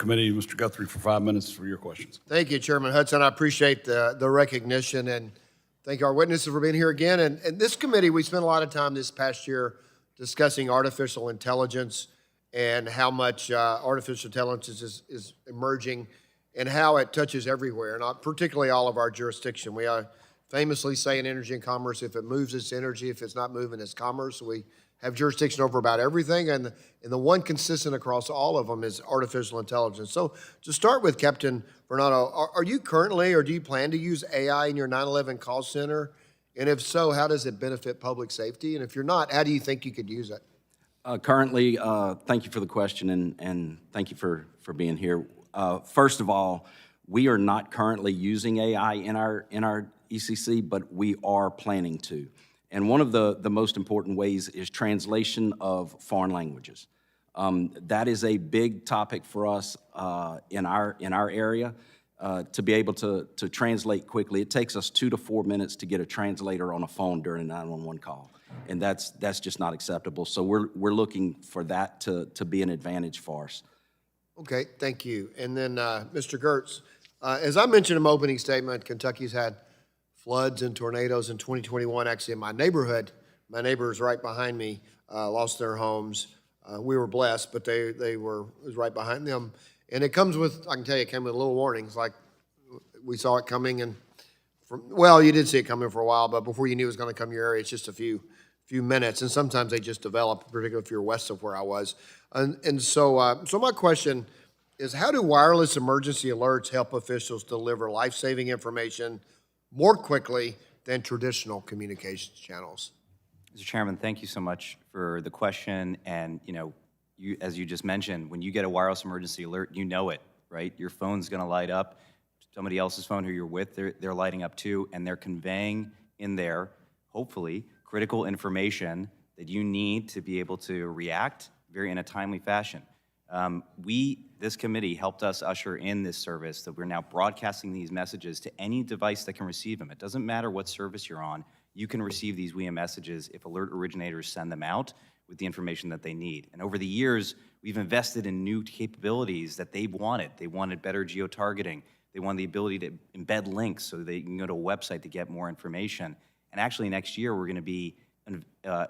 Committee, Mr. Guthrie, for 5 minutes for your questions. Thank you, Chairman Hudson. I appreciate the recognition, and thank our witnesses for being here again. And this committee, we spent a lot of time this past year discussing artificial intelligence and how much artificial intelligence is emerging and how it touches everywhere, and particularly all of our jurisdiction. We famously say in energy and commerce, if it moves, it's energy. If it's not moving, it's commerce. We have jurisdiction over about everything, and the one consistent across all of them is artificial intelligence. So to start with, Captain Bernardo, are you currently, or do you plan to use AI in your 9/11 call center? And if so, how does it benefit public safety? And if you're not, how do you think you could use it? Currently, thank you for the question, and thank you for being here. First of all, we are not currently using AI in our ECC, but we are planning to. And one of the most important ways is translation of foreign languages. That is a big topic for us in our area. To be able to translate quickly, it takes us 2 to 4 minutes to get a translator on a phone during a 911 call, and that's just not acceptable. So we're looking for that to be an advantage for us. Okay, thank you. And then, Mr. Gertz, as I mentioned in my opening statement, Kentucky's had floods and tornadoes in 2021. Actually, in my neighborhood, my neighbors right behind me lost their homes. We were blessed, but it was right behind them. And it comes with, I can tell you, it came with little warnings. Like, we saw it coming, and well, you did see it coming for a while, but before you knew it was going to come to your area, it's just a few minutes. And sometimes they just develop, particularly if you're west of where I was. And so my question is, how do wireless emergency alerts help officials deliver life-saving information more quickly than traditional communications channels? Mr. Chairman, thank you so much for the question. And as you just mentioned, when you get a wireless emergency alert, you know it, right? Your phone's going to light up. Somebody else's phone who you're with, they're lighting up too, and they're conveying in there, hopefully, critical information that you need to be able to react in a timely fashion. This committee helped us usher in this service that we're now broadcasting these messages to any device that can receive them. It doesn't matter what service you're on, you can receive these WEA messages if alert originators send them out with the information that they need. And over the years, we've invested in new capabilities that they wanted. They wanted better geo-targeting. They wanted the ability to embed links so they can go to a website to get more information. And actually next year, we're gonna be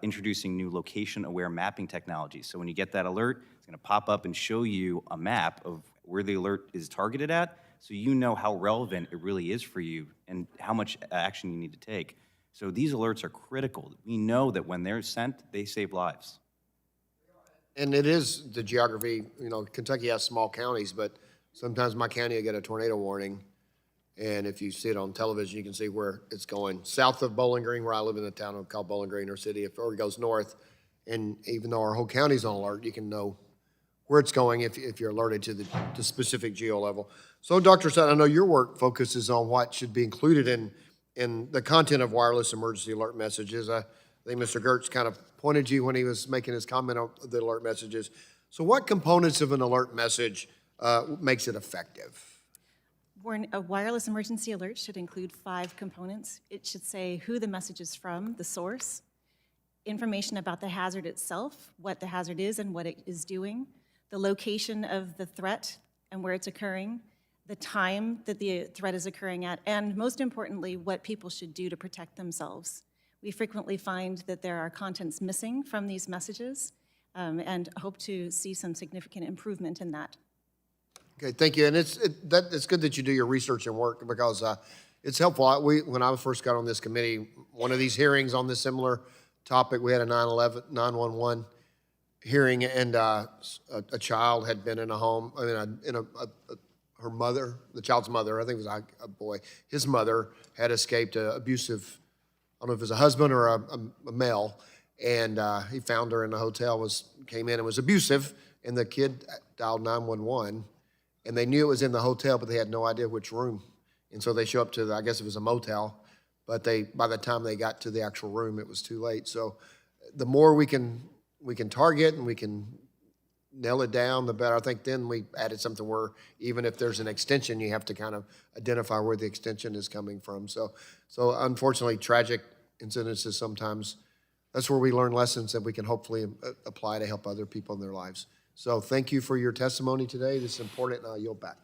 introducing new location-aware mapping technology. So when you get that alert, it's gonna pop up and show you a map of where the alert is targeted at, so you know how relevant it really is for you and how much action you need to take. So these alerts are critical. We know that when they're sent, they save lives. And it is the geography. Kentucky has small counties, but sometimes my county will get a tornado warning, and if you see it on television, you can see where it's going. South of Bowling Green, where I live in a town called Bowling Green, or city, or it goes north, and even though our whole county's on alert, you can know where it's going if you're alerted to the specific geo level. So, Dr. Sutton, I know your work focuses on what should be included in the content of wireless emergency alert messages. I think Mr. Gertz kind of pointed to you when he was making his comment on the alert messages. So what components of an alert message makes it effective? A wireless emergency alert should include 5 components. It should say who the message is from, the source, information about the hazard itself, what the hazard is and what it is doing, the location of the threat and where it's occurring, the time that the threat is occurring at, and most importantly, what people should do to protect themselves. We frequently find that there are contents missing from these messages and hope to see some significant improvement in that. Okay, thank you. And it's good that you do your research and work, because it's helpful. When I first got on this committee, one of these hearings on this similar topic, we had a 911 hearing, and a child had been in a home, her mother, the child's mother, I think it was a boy, his mother had escaped abusive, I don't know if it was a husband or a male, and he found her in the hotel, came in and was abusive, and the kid dialed 911, and they knew it was in the hotel, but they had no idea which room. And so they show up to, I guess it was a motel, but by the time they got to the actual room, it was too late. So the more we can target and we can nail it down, the better. I think then we added something where even if there's an extension, you have to kind of identify where the extension is coming from. So unfortunately, tragic incidences sometimes, that's where we learn lessons that we can hopefully apply to help other people in their lives. So thank you for your testimony today. This is important, and I'll yield back.